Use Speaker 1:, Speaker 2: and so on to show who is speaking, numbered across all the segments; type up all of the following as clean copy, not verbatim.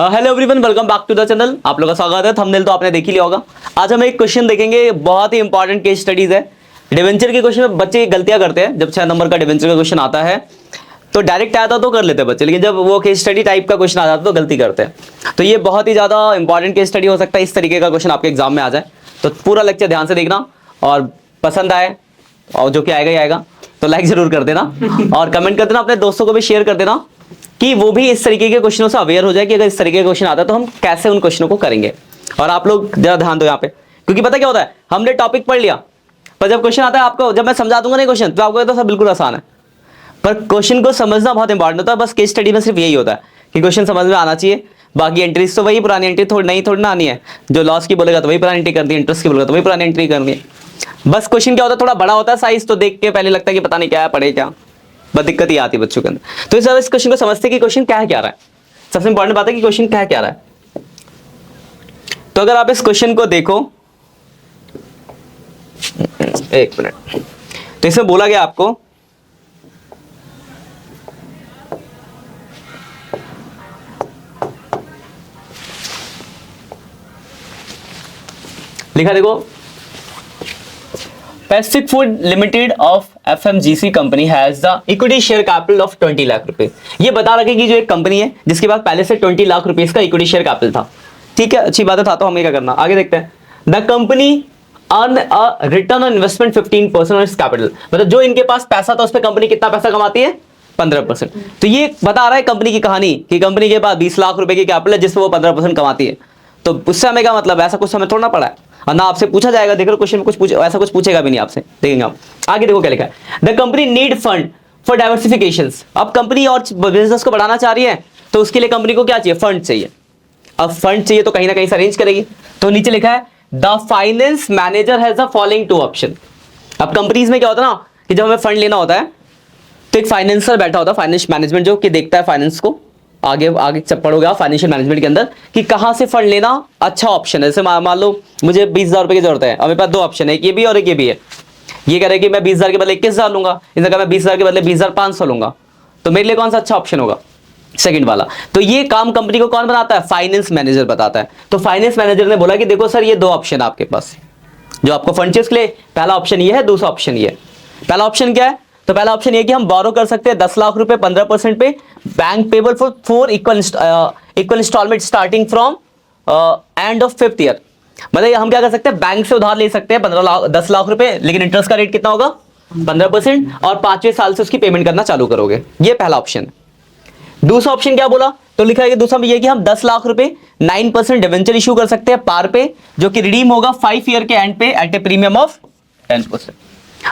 Speaker 1: Hello everyone, welcome back to the channel. आप लोगों का स्वागत है। थंबनेल तो आपने देख ही लिया होगा। आज हम एक क्वेश्चन देखेंगे, बहुत ही इंपॉर्टेंट केस स्टडीज है। डिवेंचर के क्वेश्चन में बच्चे गलतियां करते हैं। जब 6 नंबर का डिवेंचर का क्वेश्चन आता है तो डायरेक्ट आता तो कर लेते हैं बच्चे, लेकिन जब वो केस स्टडी टाइप का क्वेश्चन आ जाता है तो गलती करते हैं। तो ये बहुत ही ज्यादा इंपॉर्टेंट केस स्टडी हो सकता है, इस तरीके का क्वेश्चन आपके एग्जाम में आ जाए। तो पूरा लेक्चर ध्यान से देखना और पसंद आए और जो कि आएगा ही आएगा तो लाइक जरूर कर देना और कमेंट कर देना, अपने दोस्तों को भी शेयर कर देना कि वो भी इस तरीके के क्वेश्चनों से अवेयर हो जाए कि अगर इस तरीके का क्वेश्चन आता है तो हम कैसे उन क्वेश्चनों को करेंगे। और आप लोग जरा ध्यान दो यहाँ पे, क्योंकि पता क्या होता है, हमने टॉपिक पढ़ लिया पर जब क्वेश्चन आता है आपको, जब मैं समझा दूंगा नहीं क्वेश्चन तो आपको तो सब बिल्कुल आसान है, पर क्वेश्चन को समझना बहुत इंपॉर्टेंट होता है। बस केस स्टडी में सिर्फ यही होता है कि क्वेश्चन समझ में आना चाहिए, बाकी एंट्रीज तो वही पुरानी एंट्री थोड़ी ना आनी है। जो लॉस की बोलेगा तो वही पुरानी एंट्री करनी है, इंटरेस्ट की बोलेगा तो वही पुरानी एंट्री करनी है। बस क्वेश्चन क्या होता है, थोड़ा बड़ा होता है साइज, तो देख के पहले लगता है कि पता नहीं क्या है, पढ़े क्या, बस दिक्कत ही आती है बच्चों के अंदर। तो इस क्वेश्चन को समझते कि क्वेश्चन क्या है क्या रहा है। सबसे इंपॉर्टेंट बात है कि क्वेश्चन क्या है क्या रहा है। तो अगर आप इस क्वेश्चन को देखो, एक मिनट, तो इसमें बोला गया आपको लिखा देखो, Pacific food limited of FMGC company has the equity share capital of 20 lakh रुपए। ये बता रखे कि जो एक कंपनी है जिसके पास पहले से 20 लाख रुपए का इक्विटी शेयर कैपिटल था। ठीक है, अच्छी बात था। तो हमें क्या करना, आगे देखते हैं। The company earn a return on investment 15% on it's capital. मतलब जो इनके पास पैसा था उस पर कंपनी कितना पैसा कमाती है, 15%। तो ये बता रहा है कंपनी की कहानी कि कंपनी के पास 20 लाख रुपए की कैपिटल है जिसमें वो 15% कमाती है। तो उससे हमें क्या मतलब, ऐसा कुछ हमें थोड़ा ना पड़ा है और ना आपसे पूछा जाएगा। देखो क्वेश्चन में कुछ ऐसा कुछ पूछेगा भी नहीं आपसे, देखेंगे आप आगे। देखो क्या लिखा है, the company need fund for diversification. अब कंपनी और बिजनेस को बढ़ाना चाह रही है तो उसके लिए कंपनी को क्या चाहिए, फंड चाहिए। अब फंड चाहिए तो कहीं ना कहीं से अरेंज करेगी। तो नीचे लिखा है the finance manager has the following 2 option. अब कंपनीज में क्या होता है ना कि जब हमें फंड लेना होता है तो एक फाइनेंसर बैठा होता है, फाइनेंस मैनेजमेंट, जो कि देखता है फाइनेंस को। आगे सब पढ़ोगे आप फाइनेंशियल मैनेजमेंट के अंदर कि कहां से फंड लेना अच्छा ऑप्शन है। जैसे मान लो मुझे 20,000 रुपए की जरूरत है और मेरे पास 2 ऑप्शन है, एक ये भी और एक ये भी है। ये कह रहे हैं कि मैं 20,000 के बदले 21,000 लूंगा, इसने कहा मैं 20,000 के बदले 20,500 लूंगा, तो मेरे लिए कौन सा अच्छा ऑप्शन होगा, सेकंड वाला। तो ये काम कंपनी को कौन बताता है, फाइनेंस मैनेजर बताता है। तो फाइनेंस मैनेजर ने बोला कि देखो सर, ये 2 ऑप्शन आपके पास, जो आपको फंड चाहिए उसके लिए पहला ऑप्शन ये है, दूसरा ऑप्शन ये है। पहला ऑप्शन क्या है, तो पहला ऑप्शन ये कि हम बोरो कर सकते हैं 10 लाख रुपए 15% पे, bank payable for 4 equal instalment starting from end of 5th year. मतलब हम क्या कर सकते हैं, बैंक से उधार ले सकते हैं 10 लाख रुपए, लेकिन इंटरेस्ट का रेट कितना होगा, 15%, और 5वें साल से उसकी पेमेंट करना चालू करोगे। ये पहला ऑप्शन है। दूसरा ऑप्शन क्या बोला, तो लिखा है कि दूसरा ये कि हम 10 लाख रुपए 9% डिवेंचर इशू कर सकते हैं पार पे, जो कि रिडीम होगा 5 ईयर के एंड पे एट ए प्रीमियम ऑफ 10%।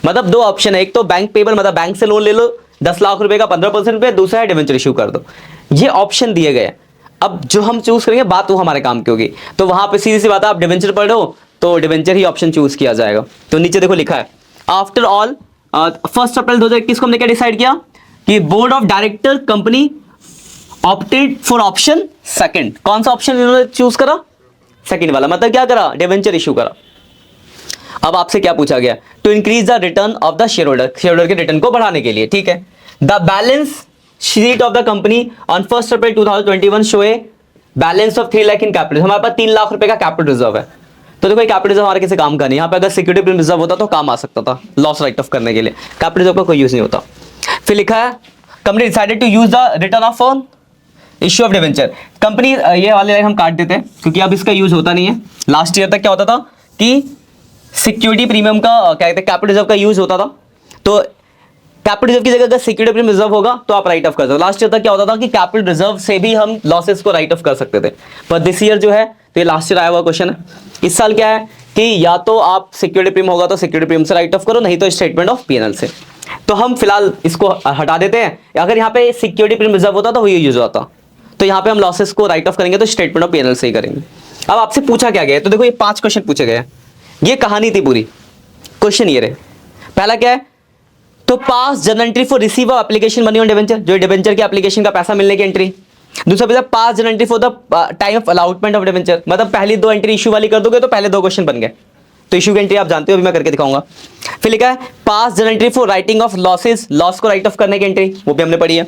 Speaker 1: मतलब 2 ऑप्शन है, एक तो बैंक पेबल मतलब बैंक से लोन ले लो 10 लाख रुपए का 15% पे, दूसरा है डिवेंचर इशू कर दो। ये ऑप्शन दिए गए। अब जो हम चूज करेंगे बात वो हमारे काम की होगी। तो वहां पे सीधी सी बात है, आप डिवेंचर पढ़ हो तो डिवेंचर ही ऑप्शन चूज किया जाएगा। तो नीचे देखो लिखा है, आफ्टर ऑल 1 अप्रैल 2021 को हमने क्या डिसाइड किया कि board of director company opted for option second. कौन सा ऑप्शन इन्होंने चूज करा, सेकंड वाला। मतलब क्या करा, डिवेंचर इशू करा। अब आपसे क्या पूछा गया, to increase the return of the shareholder के रिटर्न को बढ़ाने के लिए। ठीक है, the balance sheet of the company on 1 April 2021 show a balance of 3 lakh in capital. हमारे पास 3 लाख रुपए का कैपिटल रिजर्व है। तो देखो कैपिटल रिजर्व हमारे किसी काम का नहीं। यहाँ पे अगर सिक्योरिटी रिजर्व होता तो काम आ सकता था लॉस राइट ऑफ करने के लिए, कैपिटल रिजर्व का कोई यूज नहीं होता। फिर लिखा है company decided to use the return of on issue of debenture. Company, ये वाले लाइन हम काट देते हैं क्योंकि अब इसका यूज होता नहीं है। लास्ट ईयर तक क्या होता था कि सिक्योरिटी प्रीमियम का क्या कहते हैं, कैपिटल रिजर्व का यूज होता था। तो कैपिटल रिजर्व की जगह अगर सिक्योरिटी प्रीमियम रिजर्व होगा तो आप राइट ऑफ कर सकते। लास्ट ईयर तक क्या होता था कि कैपिटल रिजर्व से भी हम लॉसेस को राइट ऑफ कर सकते थे, पर दिस ईयर जो है, तो ये लास्ट ईयर आया हुआ क्वेश्चन है। इस साल क्या है कि या तो आप सिक्योरिटी प्रीमियम होगा तो सिक्योरिटी प्रीमियम से राइट ऑफ करो, नहीं तो स्टेटमेंट ऑफ पीएनएल से। तो हम फिलहाल इसको हटा देते हैं। अगर यहाँ पे सिक्योरिटी प्रीमियम रिजर्व होता तो वही यूज होता, तो यहाँ पे हम लॉसेस को राइट ऑफ करेंगे तो स्टेटमेंट ऑफ पीएनएल से ही करेंगे। अब आपसे पूछा क्या गया, तो देखो ये 5 क्वेश्चन पूछे गए, ये कहानी थी पूरी। क्वेश्चन ये रहे, पहला क्या है, तो पास journal entry for receive application money on debenture, जो डिवेंचर के एप्लीकेशन का पैसा मिलने की एंट्री। दूसरा पूछा पास journal entry for the time of allotment of debenture, मतलब पहली 2 एंट्री इशू वाली कर दोगे तो पहले 2 क्वेश्चन बन गए। तो इशू की एंट्री आप जानते हो, अभी मैं करके दिखाऊंगा। फिर लिखा है pass journal entry for writing off losses, loss को राइट ऑफ करने की एंट्री, वो भी हमने पढ़ी है।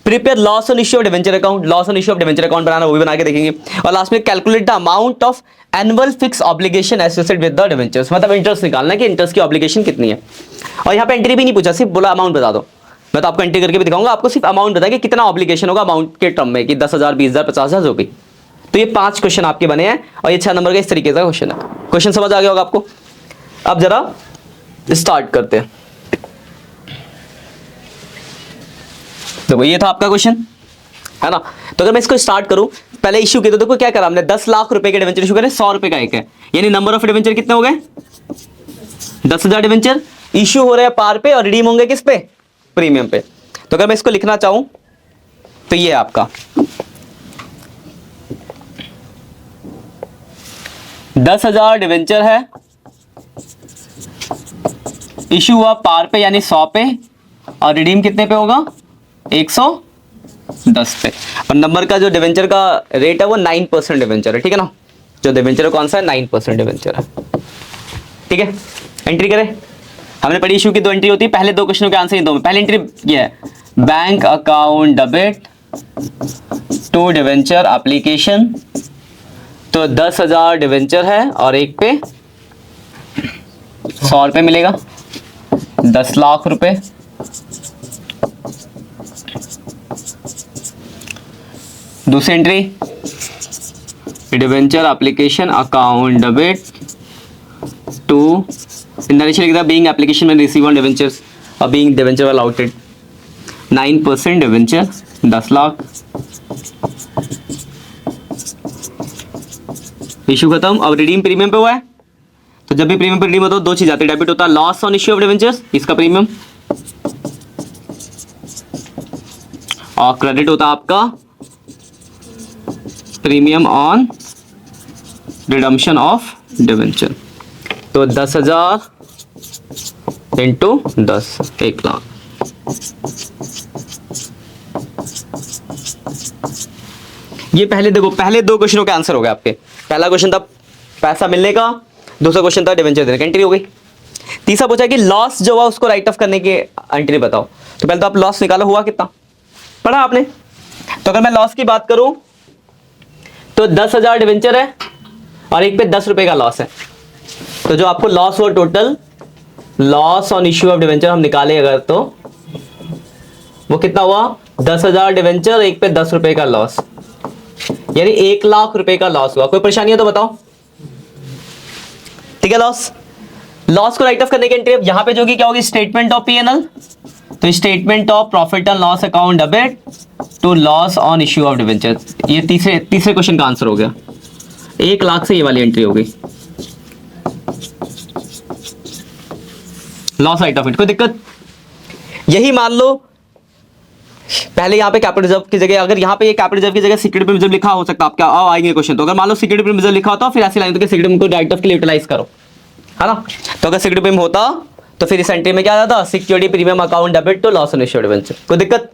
Speaker 1: Prepare loss on issue of debenture account, loss on issue of debenture account बनाना, वो भी बना के देखेंगे। और लास्ट में calculate the amount of annual fix obligation associated with the debentures, मतलब इंटरेस्ट निकालना है कि इंटरेस्ट की ऑब्लिगेशन कितनी है। और यहाँ पे एंट्री भी नहीं पूछा, सिर्फ बोला अमाउंट बता दो। मैं तो आपको एंट्री करके भी दिखाऊंगा, आपको सिर्फ अमाउंट बताया कि कितना ऑब्लिगेशन होगा अमाउंट के टर्म में, कि 10,000, 20,000, 50,000 जो भी। तो ये 5 क्वेश्चन आपके बने हैं और ये 6 नंबर का इस तरीके का क्वेश्चन है। क्वेश्चन समझ आ गया होगा आपको। अब जरा स्टार्ट करते हैं। देखो ये था आपका क्वेश्चन, है ना। तो अगर मैं इसको स्टार्ट करूं, पहले इश्यू किया, तो देखो क्या करा हमने, 10 लाख रुपए के डिवेंचर इशू करे, 100 रुपए का एक है, यानी नंबर ऑफ डिवेंचर कितने हो गए, 10,000 डिवेंचर इश्यू हो रहे हैं पार पे और रिडीम होंगे किस पे, प्रीमियम पे। तो अगर मैं इसको लिखना चाहूं तो ये आपका 10,000 डिवेंचर है, इश्यू हुआ पार पे यानी 100 पे, और रिडीम कितने पे होगा, 110 पे। और नंबर का जो डिवेंचर का रेट है वो 9% डिवेंचर है, ठीक है ना। जो डिवेंचर कौन सा है, 9% डिवेंचर है, ठीक है। एंट्री करें, हमने पढ़ी इशू की 2 एंट्री होती है, पहले 2 क्वेश्चनों के आंसर इन दो में। पहली एंट्री ये है, bank account debit to debenture application, तो 10,000 डिवेंचर है और एक पे 100 रुपए मिलेगा, 10 लाख रुपए। दूसरी entry, debenture application account debit to, लिख था बीइंग एप्लीकेशन में रिसीव ऑन डिवेंचर्स और बीइंग डिवेंचर वाला आउटेड, 9% डिवेंचर 10 लाख। इशू खत्म। अब रिडीम प्रीमियम पे हुआ है, तो जब भी प्रीमियम पे रिडीम होता है 2 चीज आती है, डेबिट होता है loss on issue of debentures, इसका प्रीमियम, और क्रेडिट होता है आपका premium on redemption of debenture. तो 10,000 इंटू 10, 1 लाख। ये पहले देखो, पहले 2 क्वेश्चनों के आंसर हो गए आपके। पहला क्वेश्चन था पैसा मिलने का, दूसरा क्वेश्चन था डिवेंचर देने का, एंट्री हो गई। तीसरा पूछा कि लॉस जो हुआ उसको राइट ऑफ करने की एंट्री बताओ। तो पहले तो आप लॉस निकालो, हुआ कितना, पढ़ा आपने। तो अगर मैं लॉस की बात करूं तो 10,000 डिवेंचर है और एक पे 10 रुपए का लॉस है। तो जो आपको लॉस हुआ total, loss on issue of debenture हम निकाले अगर, तो वो कितना हुआ, 10,000 डिवेंचर, एक पे 10 रुपए का लॉस, यानी 1 लाख रुपए का लॉस हुआ। कोई परेशानी है तो बताओ, ठीक है। लॉस को राइट ऑफ करने की एंट्री यहां पे जो कि क्या होगी, स्टेटमेंट ऑफ P&L, तो statement of profit and loss account debit to loss on issue of debenture. ये तीसरे क्वेश्चन का आंसर हो गया। 1 लाख से ये वाली एंट्री हो गई, लॉस राइट ऑफ इट। कोई दिक्कत, यही मान लो पहले यहाँ पे कैपिटल रिजर्व की जगह, अगर यहाँ पे ये कैपिटल रिजर्व की जगह सिक्योरिटी रिजर्व लिखा हो सकता है आपका, आओ आएंगे क्वेश्चन। तो अगर मान लो सिक्योरिटी रिजर्व लिखा होता, फिर ऐसी लाइन तो सिक्योरिटी को राइट ऑफ के लिए यूटिलाइज करो, है ना। तो अगर सिक्योरिटी प्रीमियम होता तो फिर इस एंट्री में क्या आता, security premium account debit to loss on issue debenture. कोई दिक्कत,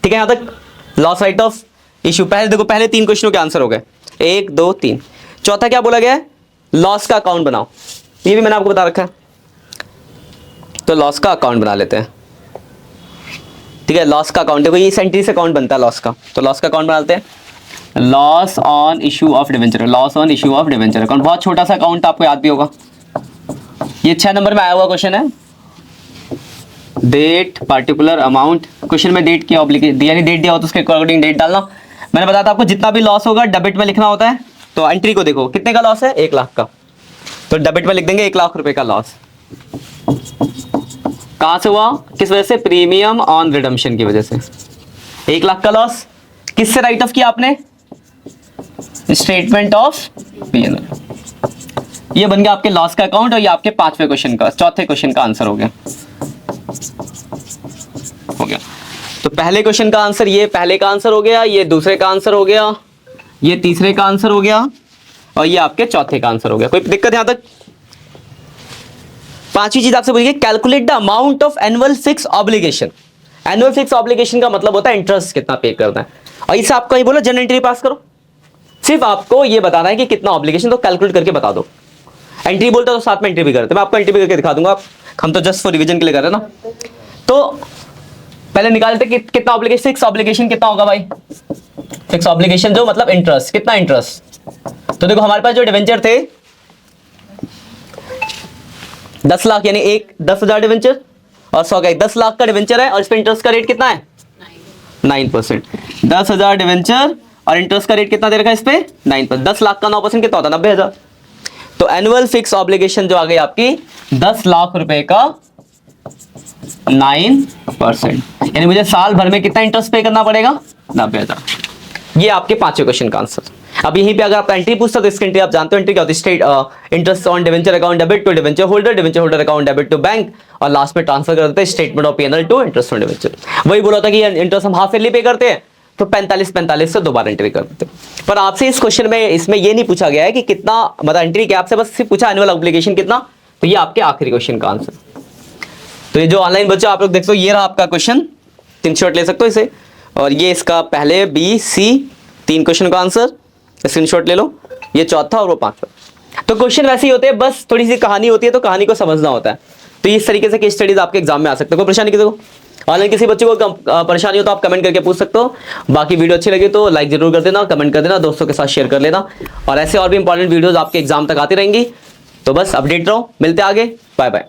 Speaker 1: ठीक है। यहाँ तक लॉस राइट ऑफ इश्यू। पहले देखो, पहले 3 क्वेश्चनों के आंसर हो गए, 1 2 3। चौथा क्या बोला गया है, लॉस का अकाउंट बनाओ, ये भी मैंने आपको बता रखा है। तो लॉस का अकाउंट बना लेते हैं, ठीक है। लॉस का अकाउंट, देखो ये इस एंट्री से अकाउंट बनता है लॉस का, तो लॉस का अकाउंट बनाते हैं, loss on issue of debenture, loss on issue of debenture account. बहुत छोटा सा अकाउंट, आपको याद भी होगा। ये 6 नंबर में आया हुआ क्वेश्चन है। डेट पर्टिकुलर अमाउंट, क्वेश्चन में डेट की ऑब्लिगेशन, यानी डेट दिया हो तो उसके अकॉर्डिंग डेट डालना। मैंने बताया था आपको जितना भी लॉस होगा डेबिट में लिखना होता है। तो एंट्री को देखो, कितने का लॉस है, 1 लाख का, तो डेबिट में लिख देंगे 1 लाख रुपए का लॉस। कहां से हुआ, किस वजह से, प्रीमियम ऑन रिडम्पशन की वजह से। 1 लाख का लॉस किससे राइट ऑफ किया आपने, स्टेटमेंट ऑफ P&L। ये बन गया आपके लॉस का अकाउंट, और ये आपके 5वें क्वेश्चन का, चौथे क्वेश्चन का आंसर हो गया। तो पहले क्वेश्चन का आंसर, ये पहले का आंसर हो गया, ये दूसरे का आंसर हो गया, ये तीसरे का आंसर हो गया, और ये आपके चौथे का आंसर हो गया। कोई दिक्कत यहां तक। 5वीं चीज आपसे पूछिए, calculate the amount of annual fix obligation. Annual fix obligation का मतलब होता है इंटरेस्ट कितना पे करना है। और इसे आपको ही बोला जनरल एंट्री पास करो, सिर्फ आपको ये बताना है कि कितना ऑब्लिगेशन, तो कैलकुलेट करके बता दो। एंट्री बोलता तो साथ में एंट्री भी करते, मैं आपको एंट्री भी करके दिखा दूंगा, हम तो जस्ट फॉर रिवीजन के लिए कर रहे हैं ना। तो पहले निकालते कितना ऑब्लिगेशन, फिक्स ऑब्लिगेशन कितना होगा भाई, फिक्स ऑब्लिगेशन जो मतलब इंटरेस्ट, कितना इंटरेस्ट। तो देखो हमारे पास जो डिवेंचर थे 10 लाख, यानी 10,000 डिवेंचर और 100 का 10 लाख का डिवेंचर है और इस पे इंटरेस्ट का रेट कितना है 9%। 10,000 डिवेंचर और इंटरेस्ट का रेट कितना दे रखा है इस पे 9%। 10 लाख का 9% कितना होता है 90,000। तो एनुअल फिक्स ऑब्लिगेशन जो आ गई आपकी 10 लाख रुपए का 9%, यानी मुझे साल भर में कितना इंटरेस्ट पे करना पड़ेगा 90,000। ये आपके 5वें क्वेश्चन का आंसर। अब यहीं पे अगर आप एंट्री पूछता तो इसकी एंट्री आप जानते हो, एंट्री क्या होती है, state interest on debenture account debit to debenture holder account debit to bank, और लास्ट में ट्रांसफर कर देते हैं statement of P&L to interest on debenture. वही बोला था कि इंटरेस्ट हम हाफ ईयरली पे करते हैं तो 45 से दोबारा एंट्री कर देते हैं। पर आपसे इस क्वेश्चन में इसमें ये नहीं पूछा गया है कि कितना मतलब एंट्री क्या, आपसे बस सिर्फ पूछा एनुअल ऑब्लिगेशन कितना। तो ये आपके आखिरी क्वेश्चन का आंसर। तो ये जो ऑनलाइन बच्चा आप लोग देख सकते हो, ये रहा आपका क्वेश्चन, 3 शॉट ले सकते हो इसे, और ये इसका पहले B C 3 क्वेश्चन का आंसर, स्क्रीनशॉट ले लो, ये चौथा और वो 5वां। तो क्वेश्चन वैसे ही होते हैं, बस थोड़ी सी कहानी होती है तो कहानी को समझना होता है। तो इस तरीके से केस स्टडीज आपके एग्जाम में आ सकते हैं। कोई परेशानी किसी को, ऑनलाइन किसी बच्चे को परेशानी हो तो आप कमेंट करके पूछ सकते हो। बाकी वीडियो अच्छी लगी तो लाइक जरूर कर देना, कमेंट कर देना, दोस्तों के साथ शेयर कर लेना, और ऐसे और भी इंपॉर्टेंट वीडियोस आपके एग्जाम तक आती रहेंगी। तो बस अपडेट रहो, मिलते आगे, बाय बाय।